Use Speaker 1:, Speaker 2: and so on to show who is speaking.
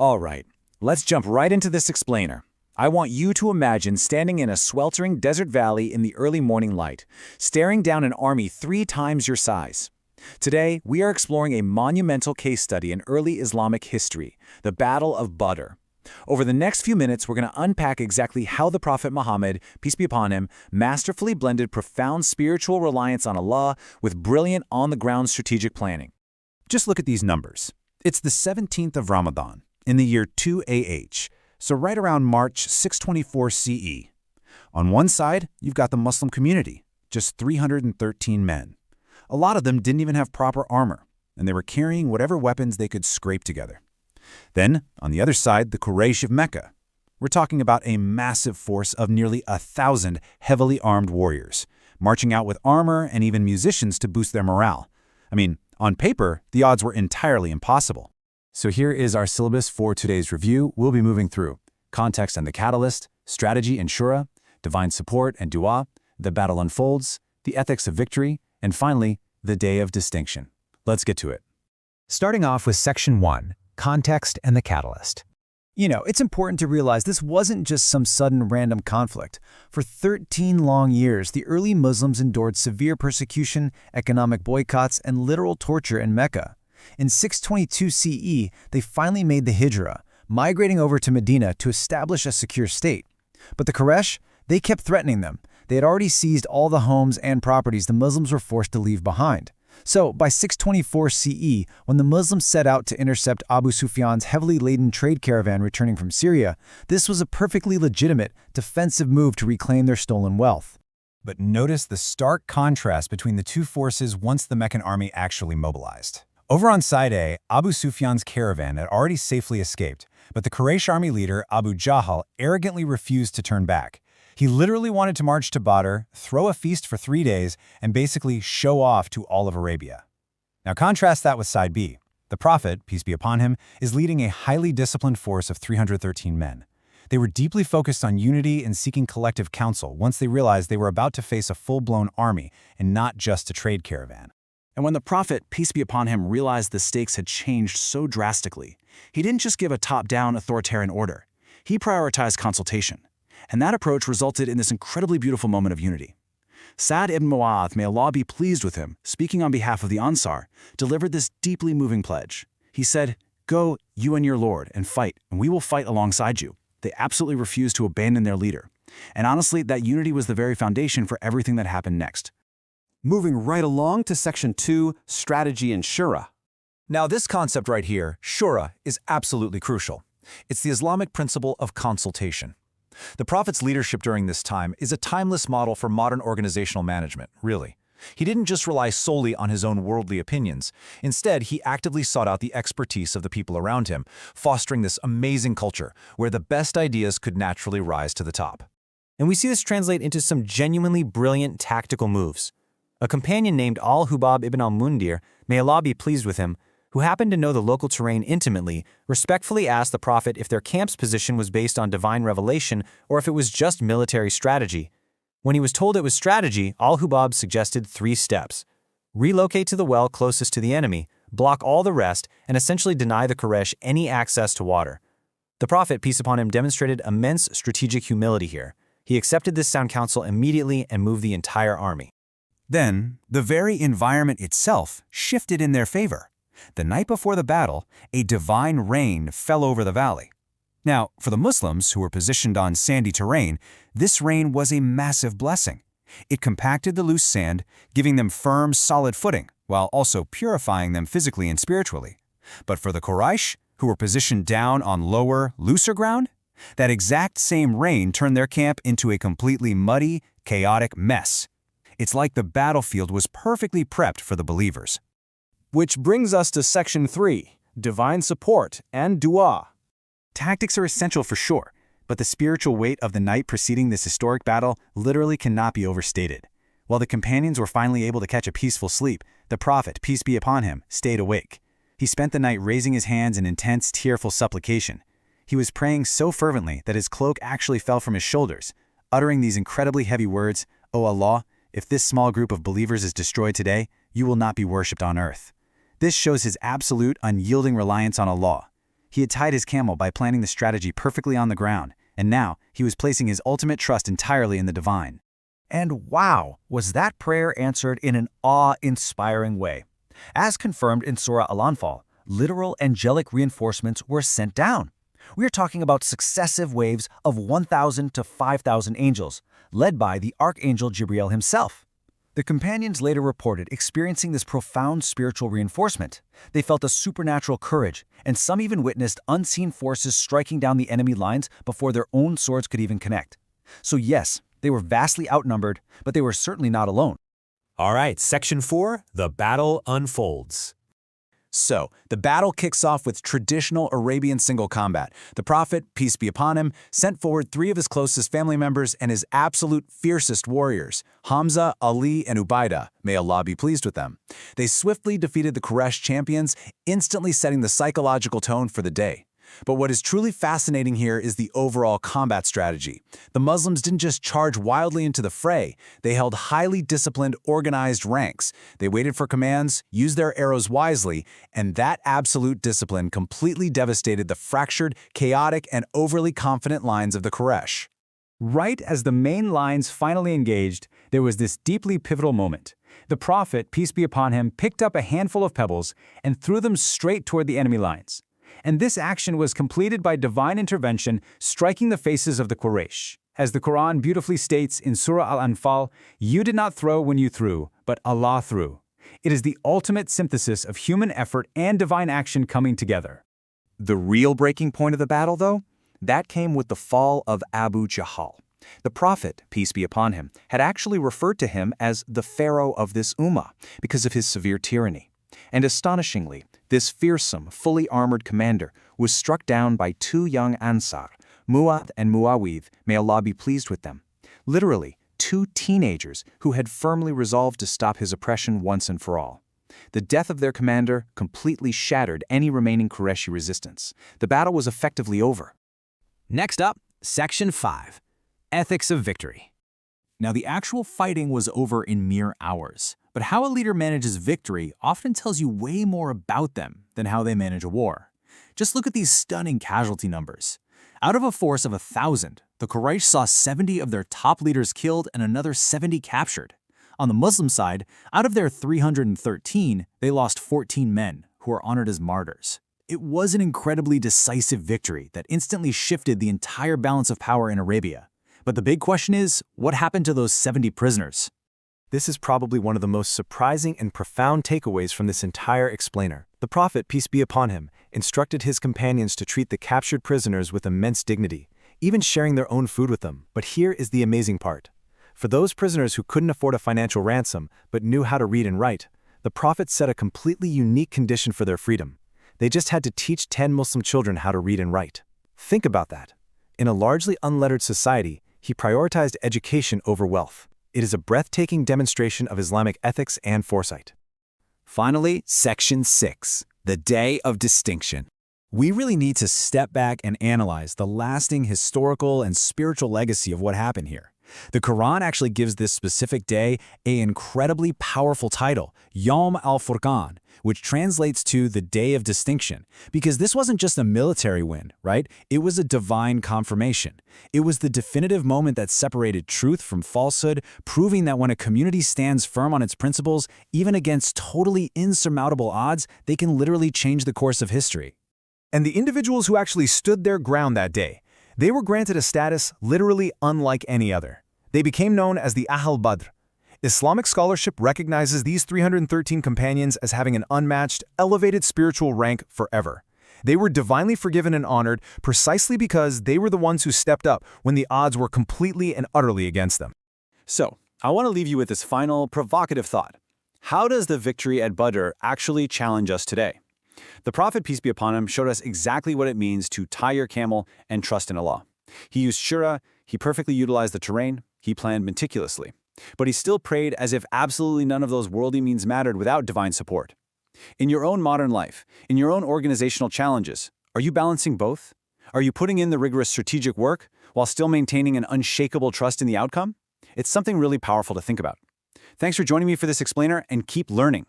Speaker 1: All right, let's jump right into this explainer. I want you to imagine standing in a sweltering desert valley in the early morning light, staring down an army 3 times your size. Today, we are exploring a monumental case study in early Islamic history, the Battle of Badr. Over the next few minutes, we're going to unpack exactly how the Prophet Muhammad, peace be upon him, masterfully blended profound spiritual reliance on Allah with brilliant on-the-ground strategic planning.
Speaker 2: Just look at these numbers. It's the 17th of Ramadan, in the year 2 AH, so right around March 624 CE. On one side, you've got the Muslim community, just 313 men. A lot of them didn't even have proper armor, and they were carrying whatever weapons they could scrape together. Then, on the other side, the Quraysh of Mecca. We're talking about a massive force of nearly 1,000 heavily armed warriors, marching out with armor and even musicians to boost their morale. I mean, on paper, the odds were entirely impossible.
Speaker 1: So here is our syllabus for today's review. We'll be moving through context and the catalyst, strategy and shura, divine support and dua, the battle unfolds, the ethics of victory, and finally, the day of distinction. Let's get to it.
Speaker 3: Starting off with Section 1, Context and the Catalyst. It's important to realize this wasn't just some sudden random conflict. For 13 long years, the early Muslims endured severe persecution, economic boycotts, and literal torture in Mecca. In 622 CE, they finally made the hijrah, migrating over to Medina to establish a secure state. But the Quraysh, they kept threatening them. They had already seized all the homes and properties the Muslims were forced to leave behind. So, by 624 CE, when the Muslims set out to intercept Abu Sufyan's heavily laden trade caravan returning from Syria, this was a perfectly legitimate, defensive move to reclaim their stolen wealth.
Speaker 2: But notice the stark contrast between the two forces once the Meccan army actually mobilized. Over on side A, Abu Sufyan's caravan had already safely escaped, but the Quraysh army leader, Abu Jahl, arrogantly refused to turn back. He literally wanted to march to Badr, throw a feast for 3 days, and basically show off to all of Arabia. Now contrast that with side B. The Prophet, peace be upon him, is leading a highly disciplined force of 313 men. They were deeply focused on unity and seeking collective counsel once they realized they were about to face a full-blown army and not just a trade caravan.
Speaker 1: And when the Prophet, peace be upon him, realized the stakes had changed so drastically, he didn't just give a top-down authoritarian order. He prioritized consultation. And that approach resulted in this incredibly beautiful moment of unity. Sa'd ibn Mu'adh, may Allah be pleased with him, speaking on behalf of the Ansar, delivered this deeply moving pledge. He said, "Go, you and your Lord, and fight, and we will fight alongside you." They absolutely refused to abandon their leader. And honestly, that unity was the very foundation for everything that happened next.
Speaker 4: Moving right along to Section 2, Strategy and Shura.
Speaker 2: Now this concept right here, shura, is absolutely crucial. It's the Islamic principle of consultation. The Prophet's leadership during this time is a timeless model for modern organizational management, really. He didn't just rely solely on his own worldly opinions. Instead, he actively sought out the expertise of the people around him, fostering this amazing culture where the best ideas could naturally rise to the top.
Speaker 3: And we see this translate into some genuinely brilliant tactical moves. A companion named Al-Hubab ibn al-Mundir, may Allah be pleased with him, who happened to know the local terrain intimately, respectfully asked the Prophet if their camp's position was based on divine revelation or if it was just military strategy. When he was told it was strategy, Al-Hubab suggested 3 steps. Relocate to the well closest to the enemy, block all the rest, and essentially deny the Quraysh any access to water. The Prophet, peace upon him, demonstrated immense strategic humility here. He accepted this sound counsel immediately and moved the entire army.
Speaker 2: Then, the very environment itself shifted in their favor. The night before the battle, a divine rain fell over the valley. Now, for the Muslims who were positioned on sandy terrain, this rain was a massive blessing. It compacted the loose sand, giving them firm, solid footing, while also purifying them physically and spiritually. But for the Quraysh, who were positioned down on lower, looser ground, that exact same rain turned their camp into a completely muddy, chaotic mess. It's like the battlefield was perfectly prepped for the believers.
Speaker 4: Which brings us to Section 3, Divine Support and Dua.
Speaker 1: Tactics are essential for sure, but the spiritual weight of the night preceding this historic battle literally cannot be overstated. While the companions were finally able to catch a peaceful sleep, the Prophet, peace be upon him, stayed awake. He spent the night raising his hands in intense, tearful supplication. He was praying so fervently that his cloak actually fell from his shoulders, uttering these incredibly heavy words, "O Allah, if this small group of believers is destroyed today, you will not be worshipped on earth." This shows his absolute, unyielding reliance on Allah.
Speaker 3: He had tied his camel by planning the strategy perfectly on the ground, and now he was placing his ultimate trust entirely in the divine. And wow, was that prayer answered in an awe-inspiring way. As confirmed in Surah Al-Anfal, literal angelic reinforcements were sent down. We are talking about successive waves of 1,000 to 5,000 angels, led by the Archangel Jibreel himself. The companions later reported experiencing this profound spiritual reinforcement. They felt a supernatural courage, and some even witnessed unseen forces striking down the enemy lines before their own swords could even connect. So yes, they were vastly outnumbered, but they were certainly not alone.
Speaker 5: All right, Section 4, the battle unfolds.
Speaker 1: So, the battle kicks off with traditional Arabian single combat. The Prophet, peace be upon him, sent forward 3 of his closest family members and his absolute fiercest warriors, Hamza, Ali, and Ubaidah. May Allah be pleased with them. They swiftly defeated the Quraysh champions, instantly setting the psychological tone for the day. But what is truly fascinating here is the overall combat strategy. The Muslims didn't just charge wildly into the fray, they held highly disciplined, organized ranks. They waited for commands, used their arrows wisely, and that absolute discipline completely devastated the fractured, chaotic, and overly confident lines of the Quraysh.
Speaker 3: Right as the main lines finally engaged, there was this deeply pivotal moment. The Prophet, peace be upon him, picked up a handful of pebbles and threw them straight toward the enemy lines. And this action was completed by divine intervention, striking the faces of the Quraysh. As the Quran beautifully states in Surah Al-Anfal, "You did not throw when you threw, but Allah threw." It is the ultimate synthesis of human effort and divine action coming together.
Speaker 6: The real breaking point of the battle, though, that came with the fall of Abu Jahl. The Prophet, peace be upon him, had actually referred to him as the pharaoh of this ummah because of his severe tyranny. And astonishingly, this fearsome, fully armored commander was struck down by 2 young Ansar, Mu'adh and Muawidh, may Allah be pleased with them. Literally, 2 teenagers who had firmly resolved to stop his oppression once and for all. The death of their commander completely shattered any remaining Qurayshi resistance. The battle was effectively over.
Speaker 3: Next up, Section 5, Ethics of Victory.
Speaker 1: Now, the actual fighting was over in mere hours, but how a leader manages victory often tells you way more about them than how they manage a war. Just look at these stunning casualty numbers. Out of a force of 1,000, the Quraysh saw 70 of their top leaders killed and another 70 captured. On the Muslim side, out of their 313, they lost 14 men, who are honored as martyrs. It was an incredibly decisive victory that instantly shifted the entire balance of power in Arabia. But the big question is, what happened to those 70 prisoners?
Speaker 5: This is probably one of the most surprising and profound takeaways from this entire explainer. The Prophet, peace be upon him, instructed his companions to treat the captured prisoners with immense dignity, even sharing their own food with them. But here is the amazing part. For those prisoners who couldn't afford a financial ransom but knew how to read and write, the Prophet set a completely unique condition for their freedom. They just had to teach 10 Muslim children how to read and write. Think about that. In a largely unlettered society, he prioritized education over wealth. It is a breathtaking demonstration of Islamic ethics and foresight.
Speaker 1: Finally, Section 6, the Day of Distinction. We really need to step back and analyze the lasting historical and spiritual legacy of what happened here. The Quran actually gives this specific day an incredibly powerful title, Yawm al-Furqan, which translates to the Day of Distinction, because this wasn't just a military win, right? It was a divine confirmation. It was the definitive moment that separated truth from falsehood, proving that when a community stands firm on its principles, even against totally insurmountable odds, they can literally change the course of history.
Speaker 2: And the individuals who actually stood their ground that day, they were granted a status literally unlike any other. They became known as the Ahl Badr. Islamic scholarship recognizes these 313 companions as having an unmatched, elevated spiritual rank forever. They were divinely forgiven and honored precisely because they were the ones who stepped up when the odds were completely and utterly against them.
Speaker 4: So, I want to leave you with this final provocative thought. How does the victory at Badr actually challenge us today? The Prophet, peace be upon him, showed us exactly what it means to tie your camel and trust in Allah. He used shura, he perfectly utilized the terrain, he planned meticulously. But he still prayed as if absolutely none of those worldly means mattered without divine support. In your own modern life, in your own organizational challenges, are you balancing both? Are you putting in the rigorous strategic work while still maintaining an unshakable trust in the outcome? It's something really powerful to think about. Thanks for joining me for this explainer, and keep learning.